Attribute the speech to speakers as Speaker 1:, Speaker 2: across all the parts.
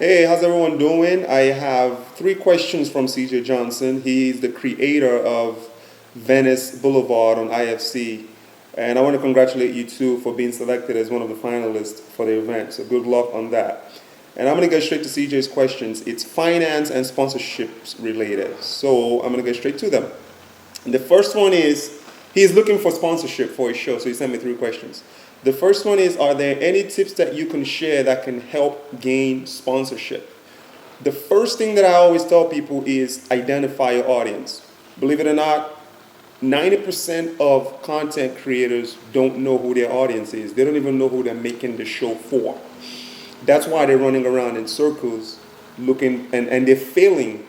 Speaker 1: Hey, how's everyone doing? I have three questions from CJ Johnson. He's the creator of Venice Boulevard on IFC. And I want to congratulate you too for being selected as one of the finalists for the event. So good luck on that. And I'm going to get straight to CJ's questions. It's finance and sponsorships related. So I'm going to get straight to them. The first one is he's looking for sponsorship for his show, so he sent me three questions. The first one is, are there any tips that you can share that can help gain sponsorship? The first thing that I always tell people is identify your audience. Believe it or not, 90% of content creators don't know who their audience is. They don't even know who they're making the show for. That's why they're running around in circles looking and they're failing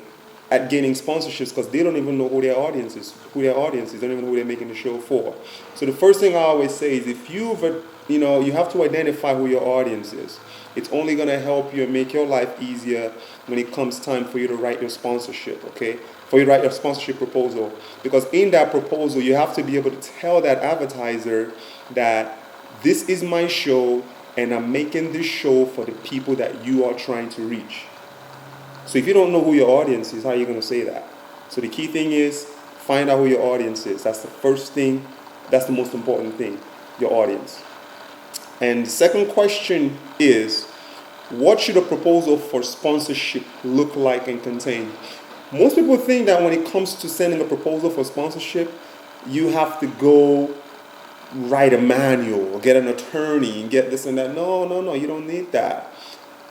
Speaker 1: at gaining sponsorships because they don't even know who their audience is, they don't even know who they're making the show for. So the first thing I always say is if you have to identify who your audience is. It's only going to help you and make your life easier when it comes time for you to write your sponsorship, okay? For you to write your sponsorship proposal. Because in that proposal, you have to be able to tell that advertiser that this is my show and I'm making this show for the people that you are trying to reach. So if you don't know who your audience is, how are you going to say that? So the key thing is find out who your audience is. That's the first thing. That's the most important thing, your audience. And the second question is, what should a proposal for sponsorship look like and contain? Most people think that when it comes to sending a proposal for sponsorship, you have to go write a manual or get an attorney and get this and that. No, you don't need that.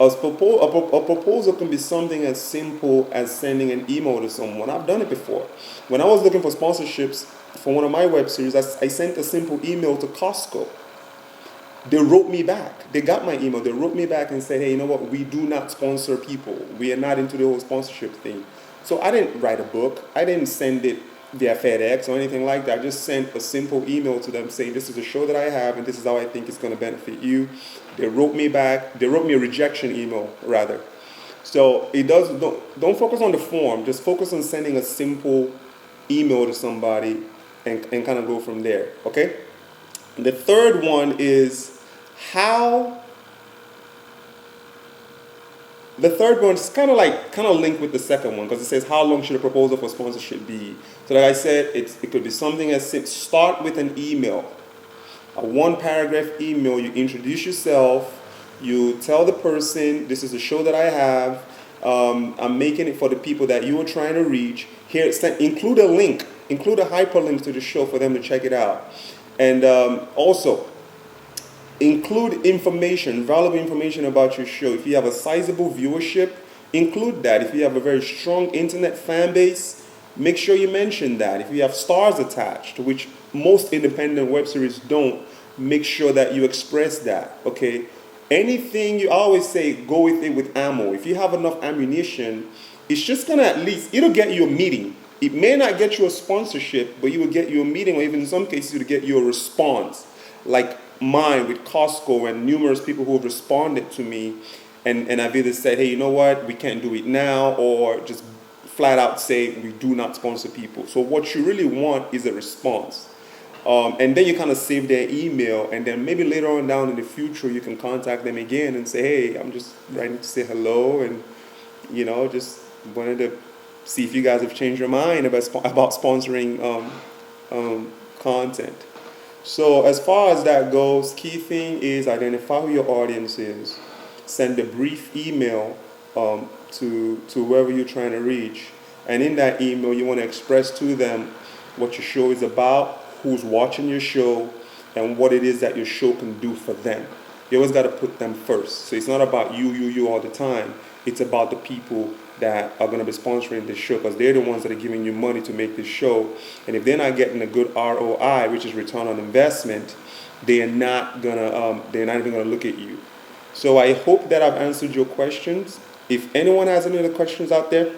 Speaker 1: A proposal can be something as simple as sending an email to someone. I've done it before. When I was looking for sponsorships for one of my web series, I sent a simple email to Costco. They wrote me back. They got my email. They wrote me back and said, hey, you know what? We do not sponsor people. We are not into the whole sponsorship thing. So I didn't write a book. I didn't send it via FedEx or anything like that. I just sent a simple email to them saying, this is a show that I have and this is how I think it's going to benefit you. They wrote me back. They wrote me a rejection email, rather. So don't focus on the form. Just focus on sending a simple email to somebody and kind of go from there, okay? The third one is the third one is kind of linked with the second one because it says how long should a proposal for sponsorship be? So like I said, it could be something as simple. Start with an email, a one paragraph email. You introduce yourself. You tell the person this is a show that I have. I'm making it for the people that you are trying to reach. Here, include a link, include a hyperlink to the show for them to check it out. And also, include information, valuable information about your show. If you have a sizable viewership, include that. If you have a very strong internet fan base, make sure you mention that. If you have stars attached, which most independent web series don't, make sure that you express that, okay? Anything, you always say, go with it with ammo. If you have enough ammunition, it's just gonna it'll get you a meeting. It may not get you a sponsorship, but it will get you a meeting, or even in some cases, it'll get you a response. Like mine with Costco and numerous people who have responded to me, and I've either said, hey, you know what, we can't do it now, or just flat out say, we do not sponsor people. So what you really want is a response. And then you kind of save their email, and then maybe later on down in the future, you can contact them again and say, hey, I'm just writing to say hello, and, just wanted to see if you guys have changed your mind about sponsoring content. So as far as that goes, key thing is identify who your audience is. Send a brief email to whoever you're trying to reach. And in that email, you want to express to them what your show is about, who's watching your show, and what it is that your show can do for them. You always got to put them first. So it's not about you all the time. It's about the people that are going to be sponsoring this show, because they're the ones that are giving you money to make this show. And if they're not getting a good ROI, which is return on investment, they're not even gonna look at you. So I hope that I've answered your questions. If anyone has any other questions out there,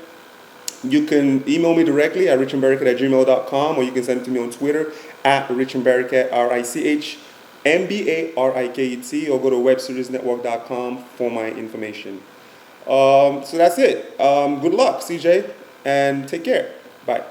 Speaker 1: you can email me directly at richandbaricat@gmail.com, or you can send it to me on Twitter at richandbaricat, RICHMBARIKET, or go to webseriesnetwork.com for my information. So that's it. Good luck, CJ, and take care. Bye.